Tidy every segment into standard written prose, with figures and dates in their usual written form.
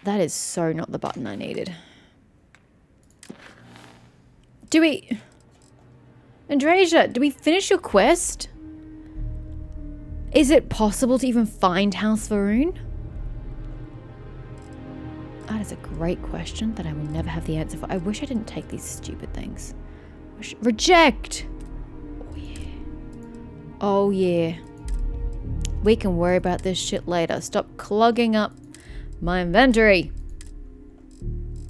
That is so not the button I needed. Do we... Andrasia, do we finish your quest? Is it possible to even find House Varun? That is a great question that I will never have the answer for. I wish I didn't take these stupid things. Reject! Oh yeah. Oh yeah. We can worry about this shit later. Stop clogging up my inventory.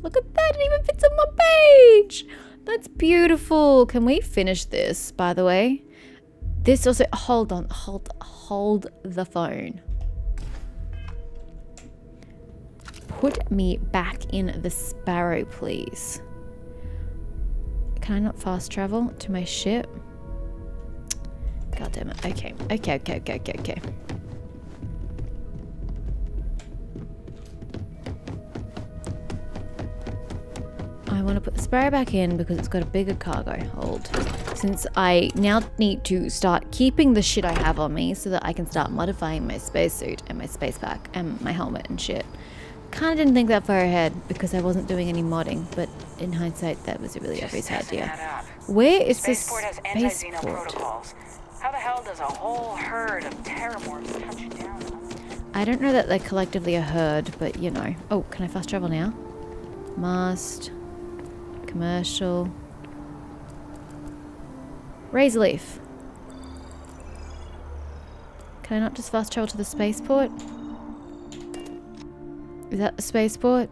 Look at that, it even fits on my page. That's beautiful. Can we finish this, by the way? This also, hold on, hold the phone. Put me back in the Sparrow, please. Can I not fast travel to my ship? God damn it. Okay. I want to put the Sparrow back in because it's got a bigger cargo hold. Since I now need to start keeping the shit I have on me so that I can start modifying my spacesuit and my space pack and my helmet and shit. Kind of didn't think that far ahead because I wasn't doing any modding, but in hindsight that was a really obvious idea. Where is this spaceport? How the hell does a whole herd of terramorphs touch down? I don't know that they're collectively a herd, but you know. Oh, can I fast travel now? Mast. Commercial. Razor leaf. Can I not just fast travel to the spaceport? Is that the spaceport?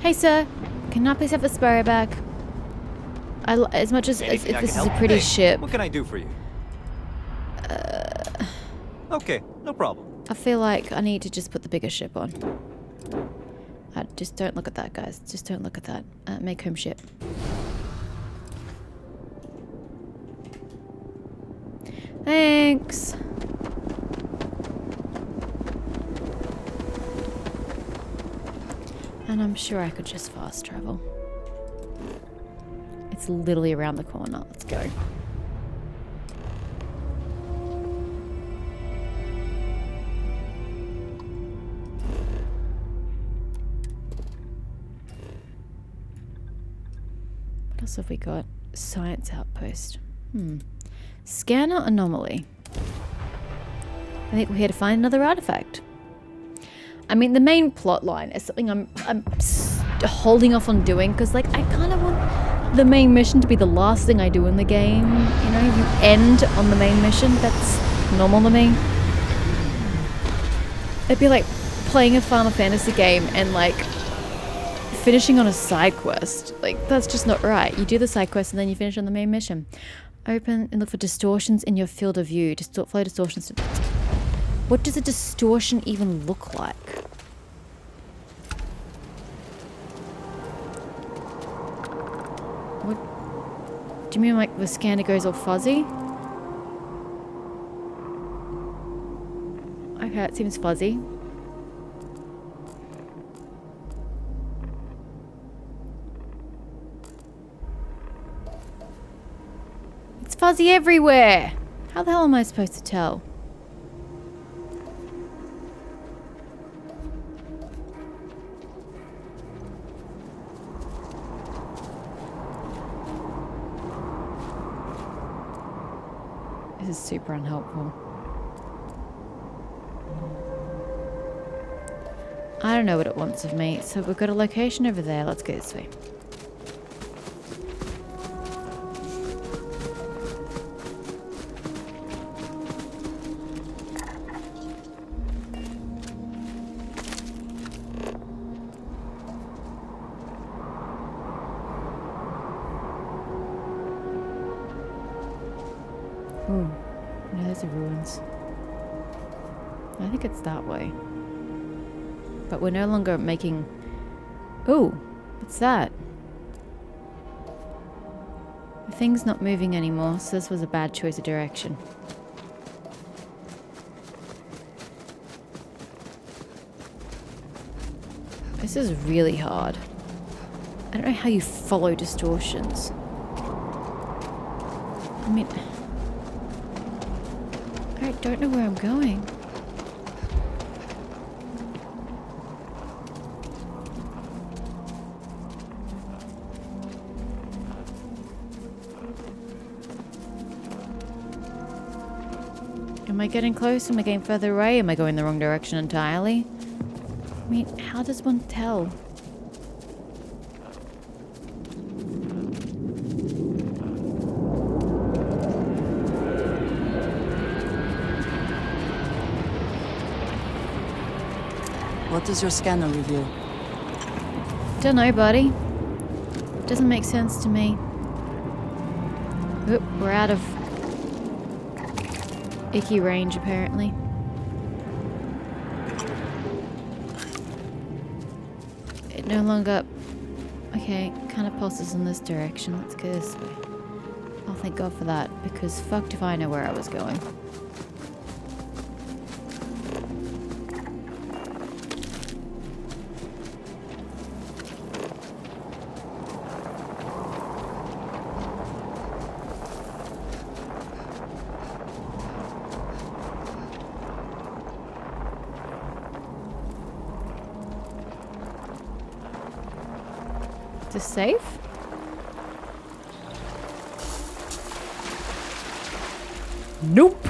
Hey sir, can I please have the Sparrow back? As much as if this is a pretty ship. What can I do for you? Okay, no problem. I feel like I need to just put the bigger ship on. Just don't look at that, guys. Just don't look at that. Make home ship. Thanks. And I'm sure I could just fast travel. It's literally around the corner. Let's go. What else have we got? Science outpost. Scanner anomaly. I think we're here to find another artifact. I mean, the main plot line is something I'm holding off on doing because, like, I kind of want the main mission to be the last thing I do in the game. You know, you end on the main mission. That's normal to me. It'd be like playing a Final Fantasy game and, like, finishing on a side quest. Like, that's just not right. You do the side quest and then you finish on the main mission. Open and look for distortions in your field of view. Flow distortions. What does a distortion even look like? What? Do you mean like the scanner goes all fuzzy? Okay, it seems fuzzy. It's fuzzy everywhere! How the hell am I supposed to tell? This is super unhelpful. I don't know what it wants of me, so we've got a location over there. Let's go this way. Ooh, no, those are ruins. I think it's that way. But we're no longer making... Ooh, what's that? The thing's not moving anymore, so this was a bad choice of direction. This is really hard. I don't know how you follow distortions. I mean... I don't know where I'm going. Am I getting close? Am I getting further away? Am I going the wrong direction entirely? I mean, how does one tell? What does your scanner reveal? Don't know, buddy. Doesn't make sense to me. Oop, we're out of icky range, apparently. It no longer... Okay, kind of pulses in this direction. Let's go this way. Oh, thank God for that, because fucked if I know where I was going. Is this safe? Nope.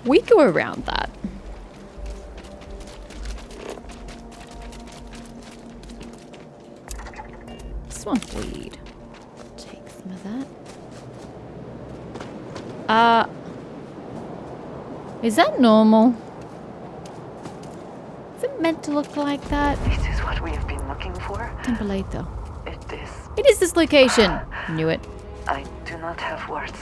We go around that. Swamp weed. Take some of that. Is that normal? Is it meant to look like that? This is what we have been looking for. Temperator. It is. It is this location. Knew it. I do not have words.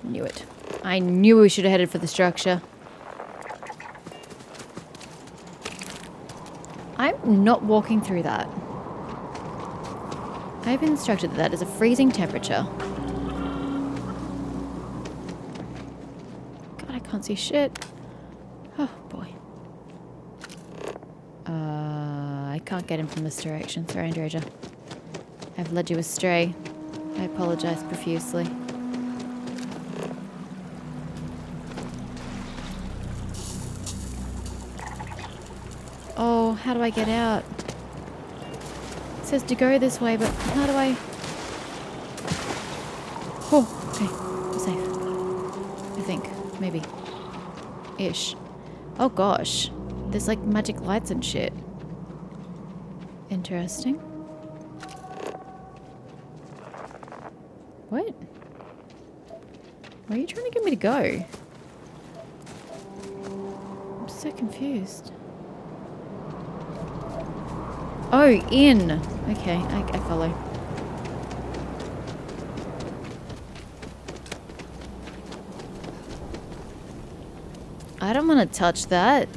Knew it. I knew we should have headed for the structure. I'm not walking through that. I've been instructed that that is a freezing temperature. God, I can't see shit. Oh, boy. I can't get him from this direction. Sorry, Androja. I've led you astray. I apologize profusely. Oh, how do I get out? It says to go this way, but how do I... Oh, okay. I'm safe. I think. Maybe. Ish. Oh gosh. There's like magic lights and shit. Interesting. What? Where are you trying to get me to go? I'm so confused. Oh, in. Okay, I follow. I don't want to touch that.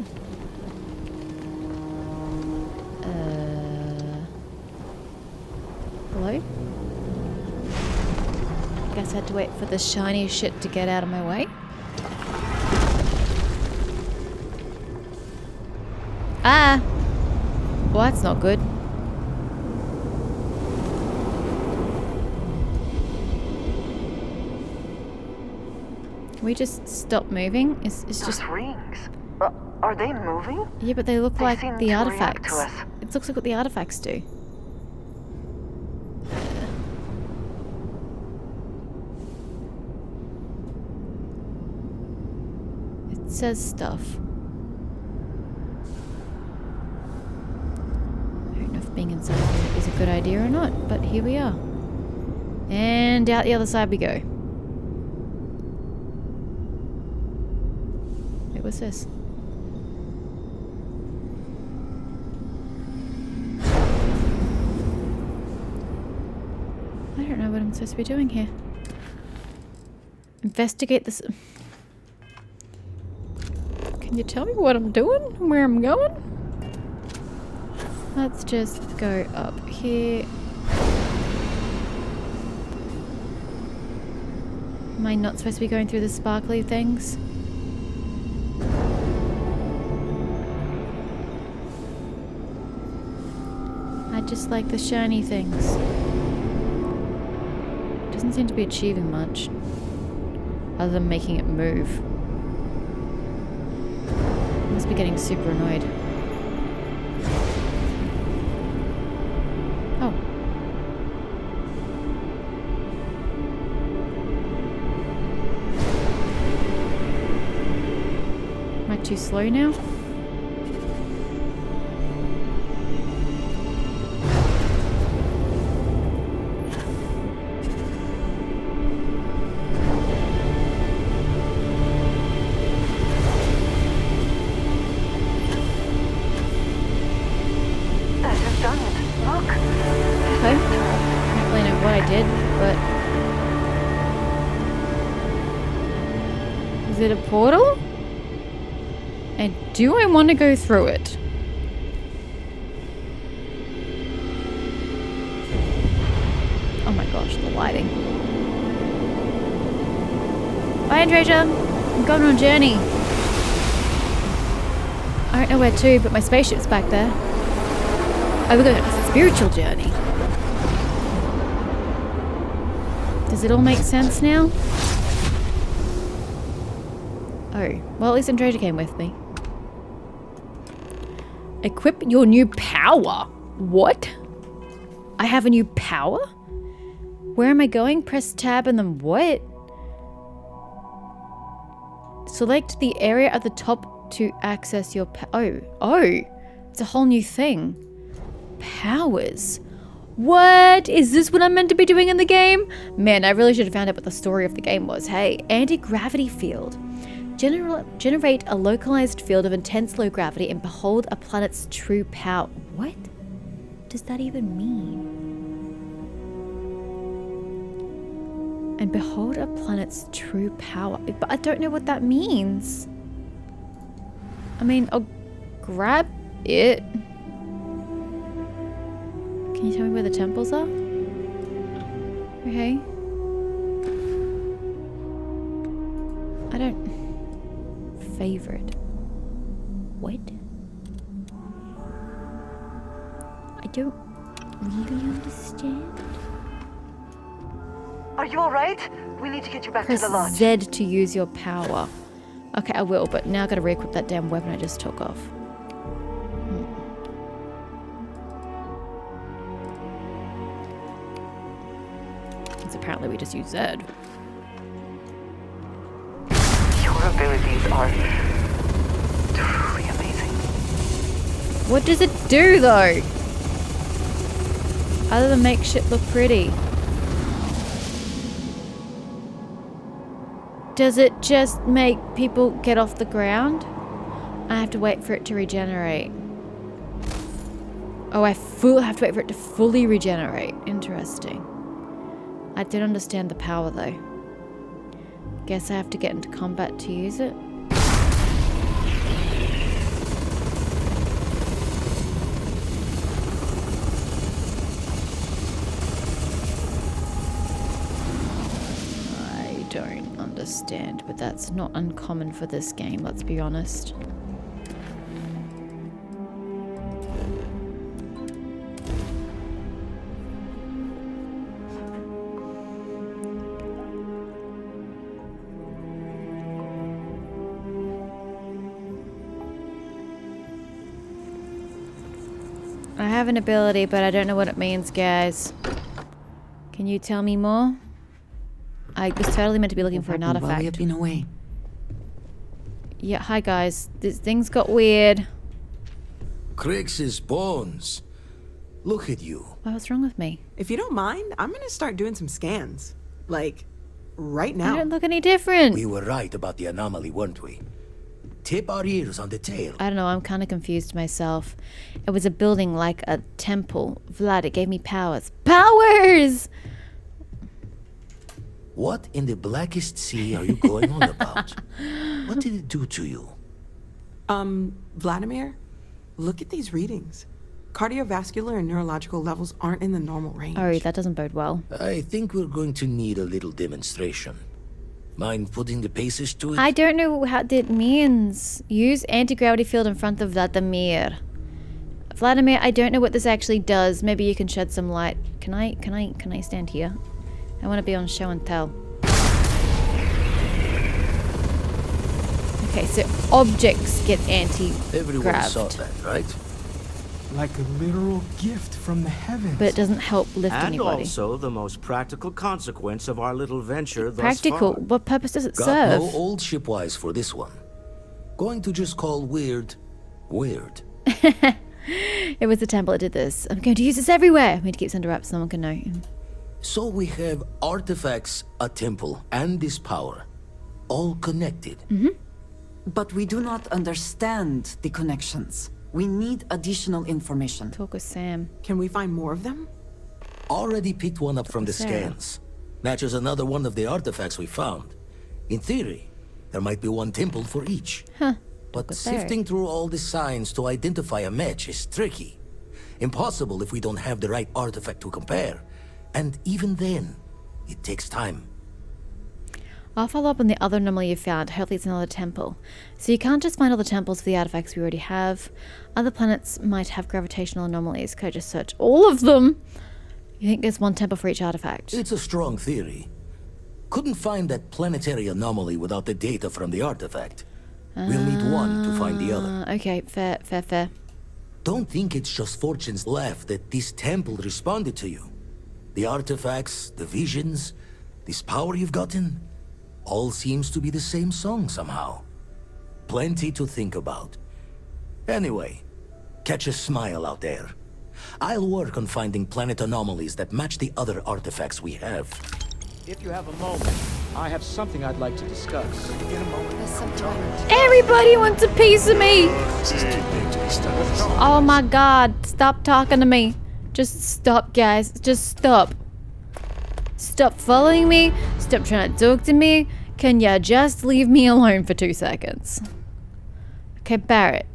Hello? Guess I had to wait for the shiny shit to get out of my way. Ah! Well, that's not good. Can we just stop moving? It's Those just... rings. Are they moving? Yeah, but they look They like seem the to react artifacts. to us. It looks like what the artifacts do. It says stuff. I don't know if being inside here is a good idea or not, but here we are. And out the other side we go. Wait, what's this? I don't know what I'm supposed to be doing here. Investigate this. Can you tell me what I'm doing? Where I'm going? Let's just go up here. Am I not supposed to be going through the sparkly things? I just like the shiny things. Doesn't seem to be achieving much. Other than making it move. Must be getting super annoyed. Oh. Am I too slow now? Is it a portal? And do I want to go through it? Oh my gosh, the lighting. Bye, Andreja. I'm going on a journey. I don't know where to, but my spaceship's back there. Oh, we're going on a spiritual journey. Does it all make sense now? Oh, well, at least Andreja came with me. Equip your new power. What? I have a new power? Where am I going? Press tab and then what? Select the area at the top to access your Oh, it's a whole new thing. Powers. What? Is this what I'm meant to be doing in the game? Man, I really should have found out what the story of the game was. Hey, anti-gravity field. Generate a localized field of intense low gravity and behold a planet's true power. What does that even mean? And behold a planet's true power. But I don't know what that means. I mean, I'll grab it. Can you tell me where the temples are? Okay. I don't... Favorite. What? I don't really understand. Are you alright? We need to get you back Press to the lodge. Z to use your power. Okay, I will, but now I gotta re-equip that damn weapon I just took off. Because apparently we just use Z. Your abilities are truly amazing. What does it do, though? Other than make shit look pretty. Does it just make people get off the ground? I have to wait for it to regenerate. Oh, I have to wait for it to fully regenerate. Interesting. I didn't understand the power, though. Guess I have to get into combat to use it. I don't understand, but that's not uncommon for this game, let's be honest. I have an ability, but I don't know what it means, guys. Can you tell me more? I was totally meant to be looking for an artifact. While we have been away. Yeah, hi guys. Things got weird. Crix's bones. Look at you. What's wrong with me? If you don't mind, I'm gonna start doing some scans. Like, right I now. don't look any different. We were right about the anomaly, weren't we? Tip our ears on the tail. I don't know, I'm kind of confused myself. It was a building like a temple. Vlad, it gave me powers. Powers! What in the blackest sea are you going on about? What did it do to you? Vladimir, look at these readings. Cardiovascular and neurological levels aren't in the normal range. Oh, that doesn't bode well. I think we're going to need a little demonstration. Mind putting the paces to it? I don't know what it means. Use anti-gravity field in front of Vladimir. Vladimir, I don't know what this actually does. Maybe you can shed some light. Can I stand here? I want to be on show and tell. Okay, so objects get Everyone saw anti-graved, that, right? Like a literal gift from the heavens. but it doesn't help lift And anybody. also the most practical consequence of our little venture thus Practical. far. What purpose does it Got serve? no old shipwise for this one. Going to just call weird, weird. It was the temple that did this. I'm going to use this everywhere. We need to keep this under wraps so no one can know. So we have artifacts, a temple, and this power. All connected. But we do not understand the connections. We need additional information. Talk with Sam. Can we find more of them? Already picked one up from the Sarah. scans. Matches another one of the artifacts we found. In theory, there might be one temple for each. Huh. But with Sarah. sifting through all the signs to identify a match is tricky. Impossible if we don't have the right artifact to compare. And even then, it takes time. I'll follow up on the other anomaly you found. Hopefully it's another temple. So you can't just find all the temples for the artifacts we already have. Other planets might have gravitational anomalies. Could I just search all of them? You think there's one temple for each artifact? It's a strong theory. Couldn't find that planetary anomaly without the data from the artifact. We'll need one to find the other. Okay, fair. Don't think it's just fortune's laugh that this temple responded to you. The artifacts, the visions, this power you've gotten, all seems to be the same song somehow. Plenty to think about. Anyway, catch a smile out there. I'll work on finding planet anomalies that match the other artifacts we have. If you have a moment, I have something I'd like to discuss. Everybody wants a piece of me! Oh my god, stop talking to me. Just stop, guys. Just stop. Stop following me. Stop trying to talk to me. Can ya just leave me alone for 2 seconds? Okay, Barrett.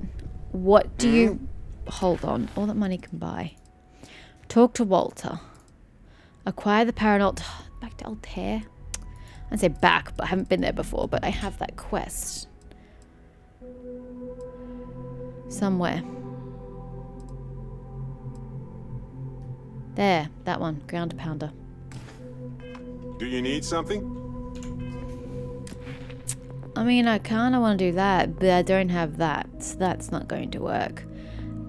What do you... Hold on. All that money can buy. Talk to Walter. Acquire the Paranaut... Back to Altair? I'd say back, but I haven't been there before. But I have that quest. Somewhere. There. That one. Ground pounder. Do you need something? I mean, I kind of want to do that, but I don't have that. So that's not going to work.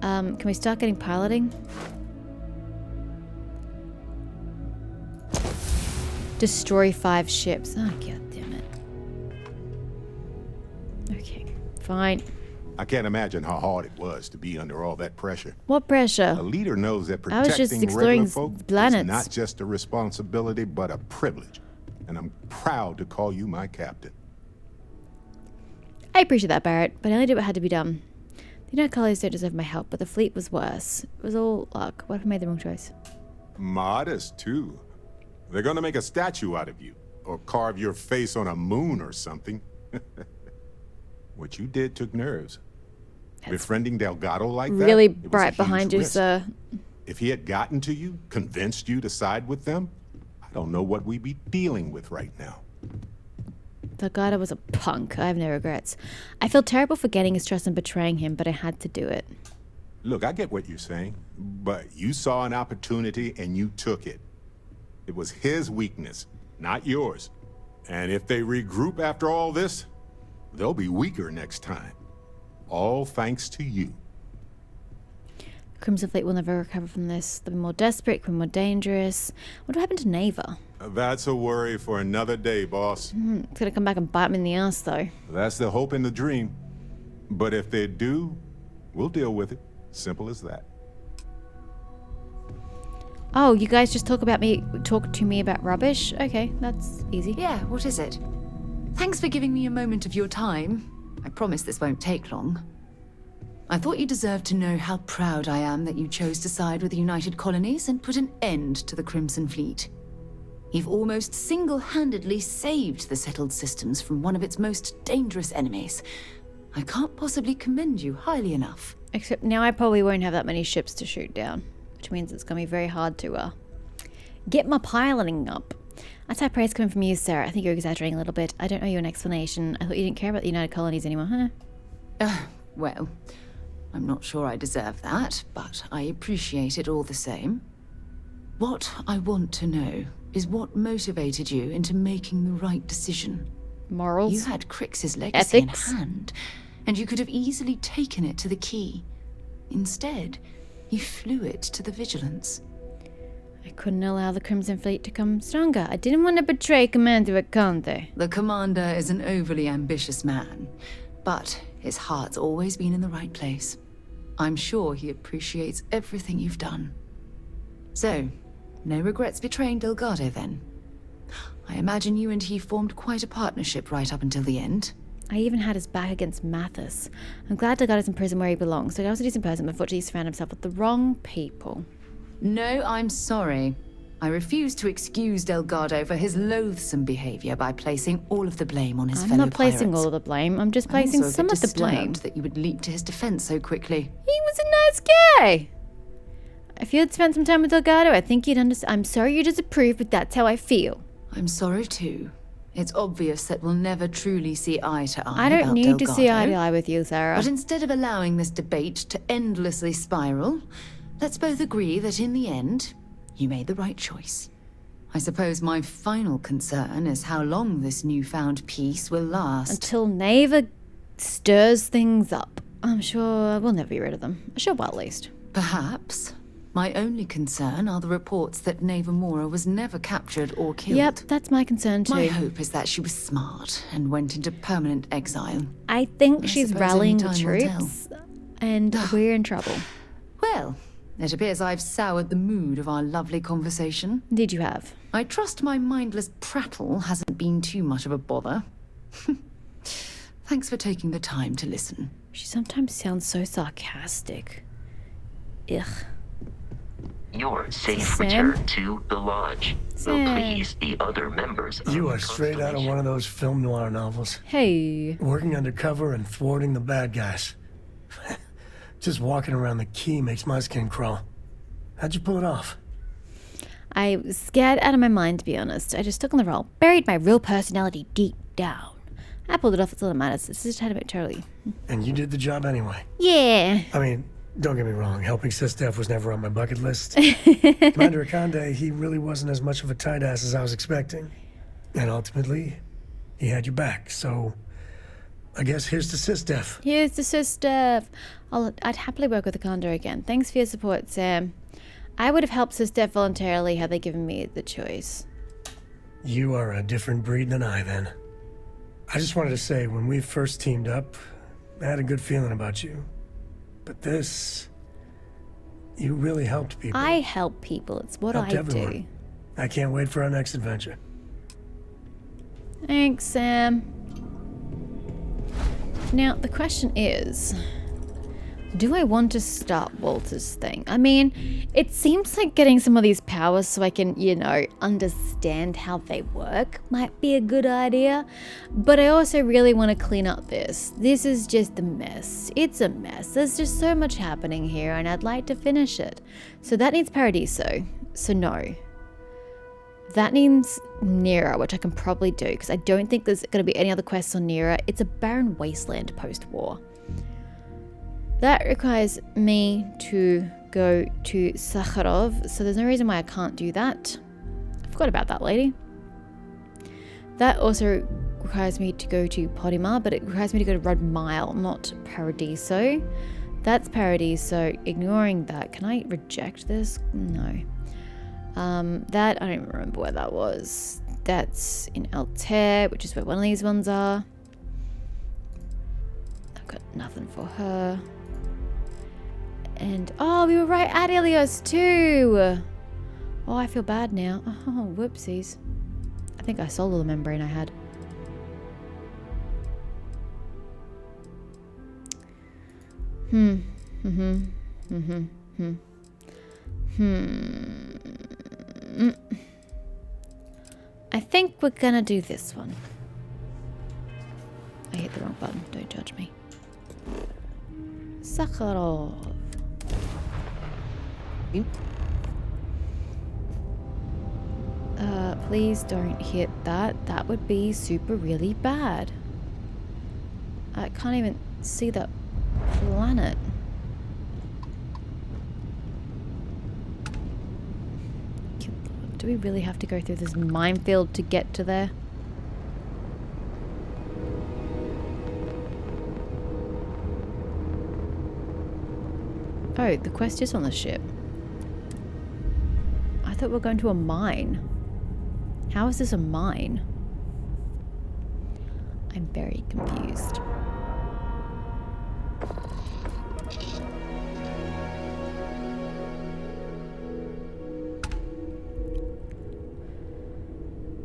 Can we start getting piloting? Destroy 5 ships. Oh, god damn it. Okay, fine. I can't imagine how hard it was to be under all that pressure. What pressure? A leader knows that I was just protecting exploring regular folk planets. is not just a responsibility, but a privilege. And I'm proud to call you my captain. I appreciate that, Barrett, but I only did what had to be done. The United Colonies don't deserve my help, but the fleet was worse. It was all luck. What if I made the wrong choice? Modest, too. They're gonna make a statue out of you, or carve your face on a moon or something. What you did took nerves. Befriending Delgado like that? Really it was a bright huge behind you, risk. sir. If he had gotten to you, convinced you to side with them, I don't know what we'd be dealing with right now. Delgado was a punk. I have no regrets. I feel terrible for getting his trust and betraying him, but I had to do it. Look, I get what you're saying, but you saw an opportunity and you took it. It was his weakness, not yours. And if they regroup after all this, they'll be weaker next time. All thanks to you. Crimson Fleet will never recover from this. They'll be more desperate, become more dangerous. What happened to Neva? That's a worry for another day, boss. It's gonna come back and bite me in the ass, though. That's the hope and the dream. But if they do, we'll deal with it. Simple as that. Oh, you guys just talk to me about rubbish? Okay, that's easy. Yeah, what is it? Thanks for giving me a moment of your time. I promise this won't take long. I thought you deserved to know how proud I am that you chose to side with the United Colonies and put an end to the Crimson Fleet. You've almost single-handedly saved the settled systems from one of its most dangerous enemies. I can't possibly commend you highly enough. Except now I probably won't have that many ships to shoot down, which means it's gonna be very hard to get my piloting up. That's high praise coming from you, Sarah. I think you're exaggerating a little bit. I don't owe you an explanation. I thought you didn't care about the United Colonies anymore, huh? Well, I'm not sure I deserve that, but I appreciate it all the same. What I want to know is what motivated you into making the right decision. Morals. You had Crix's legacy Ethics. in hand, and you could have easily taken it to the key. Instead, you flew it to the Vigilance. I couldn't allow the Crimson Fleet to come stronger. I didn't want to betray Commander Akande. The Commander is an overly ambitious man, but his heart's always been in the right place. I'm sure he appreciates everything you've done. So, no regrets betraying Delgado then? I imagine you and he formed quite a partnership right up until the end. I even had his back against Mathis. I'm glad Delgado's in prison where he belongs. Delgado's a decent person, but unfortunately he's surrounded himself with the wrong people. No, I'm sorry. I refuse to excuse Delgado for his loathsome behavior by placing all of the blame on his fellow I'm not placing pirates. all of the blame. I'm just I'm placing also a some bit of the blame. disturbed that you would leap to his defense so quickly. He was a nice guy. If you had spent some time with Delgado, I think you'd understand. I'm sorry you disapprove, but that's how I feel. I'm sorry too. It's obvious that we'll never truly see eye to eye. I don't about need to see eye to Delgado. eye with you, Sarah. But instead of allowing this debate to endlessly spiral, let's both agree that in the end, you made the right choice. I suppose my final concern is how long this newfound peace will last. Until Neva stirs things up. I'm sure we'll never be rid of them. A short while at least. Perhaps. My only concern are the reports that Neva Mora was never captured or killed. Yep, that's my concern too. My hope is that she was smart and went into permanent exile. I think I she's suppose rallying only the time will troops, and we're in trouble. Well, it appears I've soured the mood of our lovely conversation. Did you have? I trust my mindless prattle hasn't been too much of a bother. Thanks for taking the time to listen. She sometimes sounds so sarcastic. Ugh. Your safe Sam? return to the lodge will Sam. please the other members of You the are straight out of one of those film noir novels. Hey. Working undercover and thwarting the bad guys. Just walking around the key makes my skin crawl. How'd you pull it off? I was scared out of my mind, to be honest. I just took on the role, buried my real personality deep down. I pulled it off, it's all that matters. It's just had a bit totally. And you did the job anyway. Yeah. I mean, don't get me wrong, helping Sistef was never on my bucket list. Commander Akande, he really wasn't as much of a tight ass as I was expecting. And ultimately, he had your back, so I guess here's to Sistef. Here's the sister. I'd happily work with Akande again. Thanks for your support, Sam. I would have helped Sister voluntarily had they given me the choice. You are a different breed than I, then. I just wanted to say, when we first teamed up, I had a good feeling about you. But this... you really helped people. I help people. It's what Helped I everyone. do. I can't wait for our next adventure. Thanks, Sam. Now, the question is... do I want to start Walter's thing? I mean, it seems like getting some of these powers so I can, understand how they work might be a good idea. But I also really want to clean up this. This is just a mess. It's a mess. There's just so much happening here and I'd like to finish it. So that needs Paradiso. So no. That needs Nera, which I can probably do because I don't think there's going to be any other quests on Nera. It's a barren wasteland post-war. That requires me to go to Sakharov, so there's no reason why I can't do that. I forgot about that lady. That also requires me to go to Podimar, but it requires me to go to Red Mile, not Paradiso. That's Paradiso. Ignoring that, can I reject this? No. That, I don't even remember where that was. That's in Altair, which is where one of these ones are. I've got nothing for her. And, oh, we were right at Ilios too. Oh, I feel bad now. Oh, whoopsies. I think I sold all the membrane I had. I think we're gonna do this one. I hit the wrong button, don't judge me. Sakharov. Please don't hit that. That would be super really bad. I can't even see that planet. Good Lord. Do we really have to go through this minefield to get to there? Oh, the quest is on the ship. I thought we were going to a mine. How is this a mine? I'm very confused.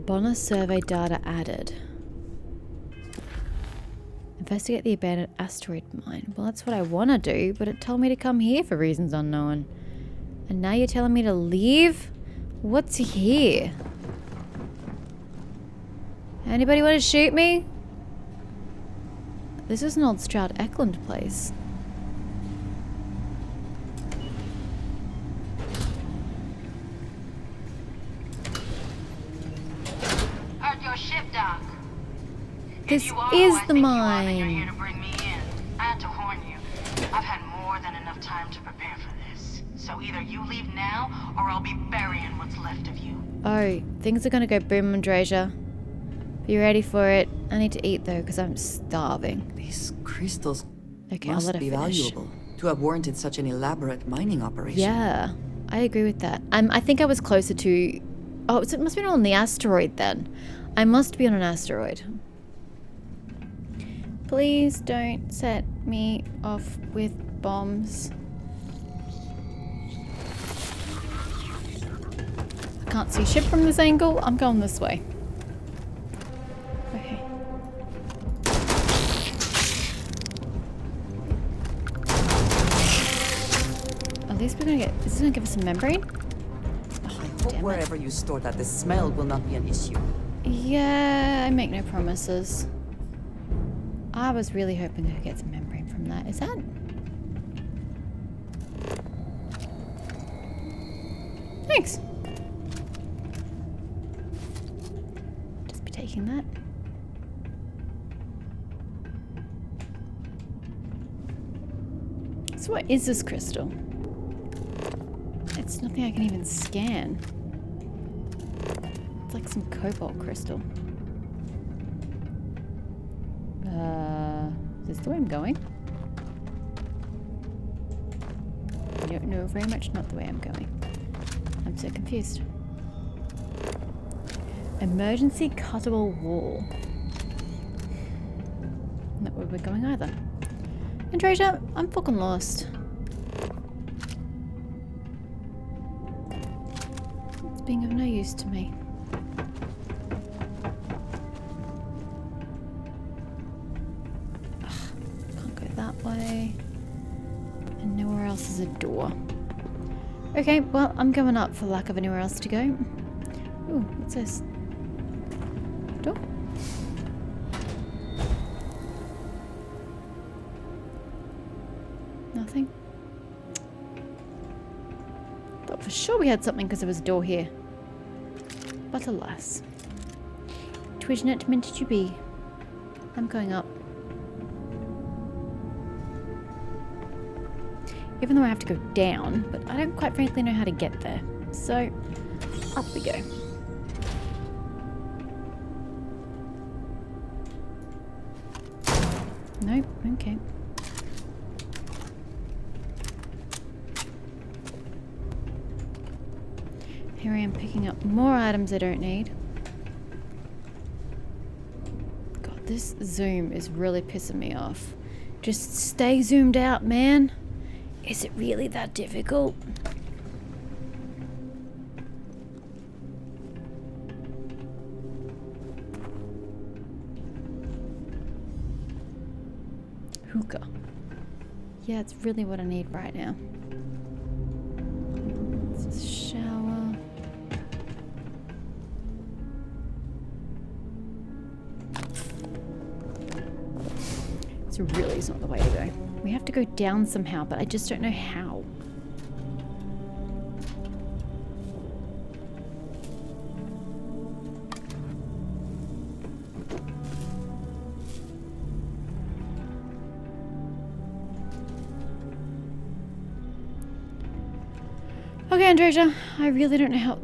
Bonner survey data added. Investigate the abandoned asteroid mine. Well, that's what I want to do, but it told me to come here for reasons unknown. And now you're telling me to leave? What's here? Anybody want to shoot me? This is an old Stroud Eklund place. Heard your ship, Doc. This is the mine. You're here to bring me in. I had to warn you. I've had more than enough time to prepare for this. So either you leave now, or I'll be burying what's left of you. Oh, things are gonna go boom, Andrasia. Be ready for it. I need to eat though, because I'm starving. These crystals Okay, must I'll let be her finish. valuable to have warranted such an elaborate mining operation. Yeah, I agree with that. I think I was closer to... Oh, so it must be on the asteroid then. I must be on an asteroid. Please don't set me off with bombs. I can't see ship from this angle. I'm going this way. Okay. At least we're gonna get... Is this gonna give us a membrane? Hope wherever you store that, the smell will not be an issue. Yeah, I make no promises. I was really hoping I could get some membrane from that. Is that? Thanks. Just be taking that. So what is this crystal? It's nothing I can even scan. It's like some cobalt crystal. Is this the way I'm going? No, very much not the way I'm going. I'm so confused. Emergency cuttable wall. Not where we're going either. Andrasia, I'm fucking lost. It's being of no use to me. Way. And nowhere else is a door. Okay, well, I'm going up for lack of anywhere else to go. Ooh, what's this? Door? Nothing. Thought for sure we had something because there was a door here. But alas. Twitchnet meant to be. I'm going up. Even though I have to go down, but I don't quite frankly know how to get there. So, up we go. Nope, okay. Here I am picking up more items I don't need. God, this zoom is really pissing me off. Just stay zoomed out, man. Is it really that difficult? Hookah. Yeah, it's really what I need right now. This is a shower. This really is not the way to go. We have to go down somehow, but I just don't know how. Okay, Andrasia, I really don't know how...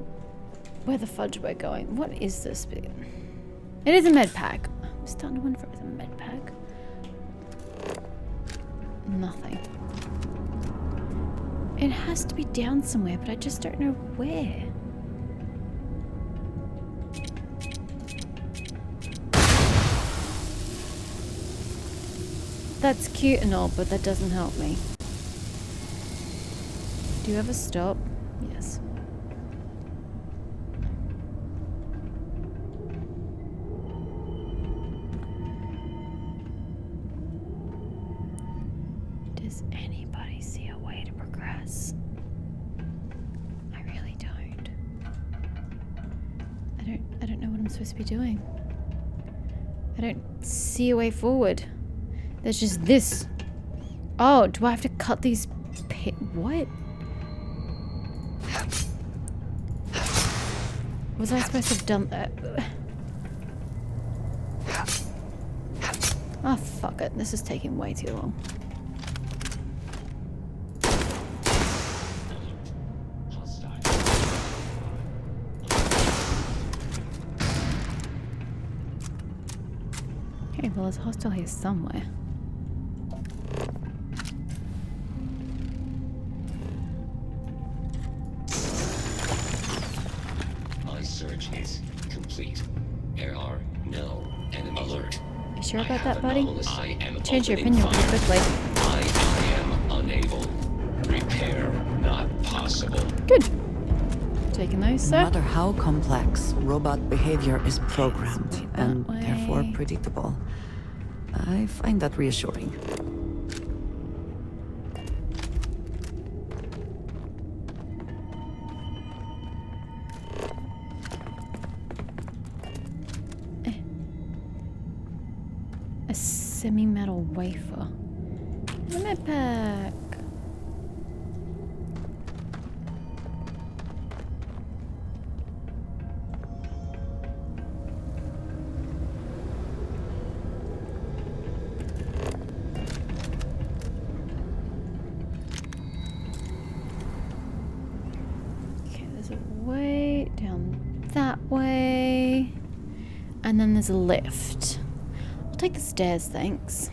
where the fudge we're going. What is this bit? It is a med pack. I'm starting to wonder if it was a med pack. Nothing. It has to be down somewhere, but I just don't know where. That's cute and all, but that doesn't help me. Do you ever stop? Yes. Does anybody see a way to progress? I really don't. I don't know what I'm supposed to be doing. I don't see a way forward. There's just this. Oh, do I have to cut these what? Was I supposed to have done that? Oh, fuck it. This is taking way too long. Okay, well, there's a hostile here somewhere. Is complete. There are no enemy alert. You sure about that, buddy? Change your opening opinion pretty quickly. I am unable. Repair not possible. Good. Taking those, sir. No matter how complex, robot behavior is programmed and therefore predictable. I find that reassuring. Semi-metal wafer. The med pack. Okay, there's a way down that way. And then there's a lift. Take the stairs, thanks.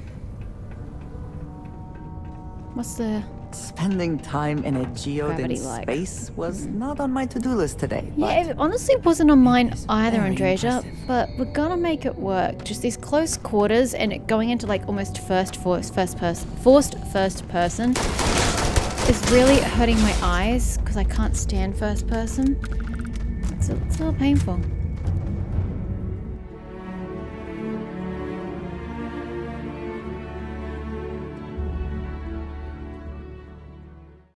What's the... Spending time in a geode in space was not on my to-do list today. Yeah, it honestly wasn't on mine either, Andreja, but we're gonna make it work. Just these close quarters and it going into like almost forced first person is really hurting my eyes because I can't stand first person. It's a little painful.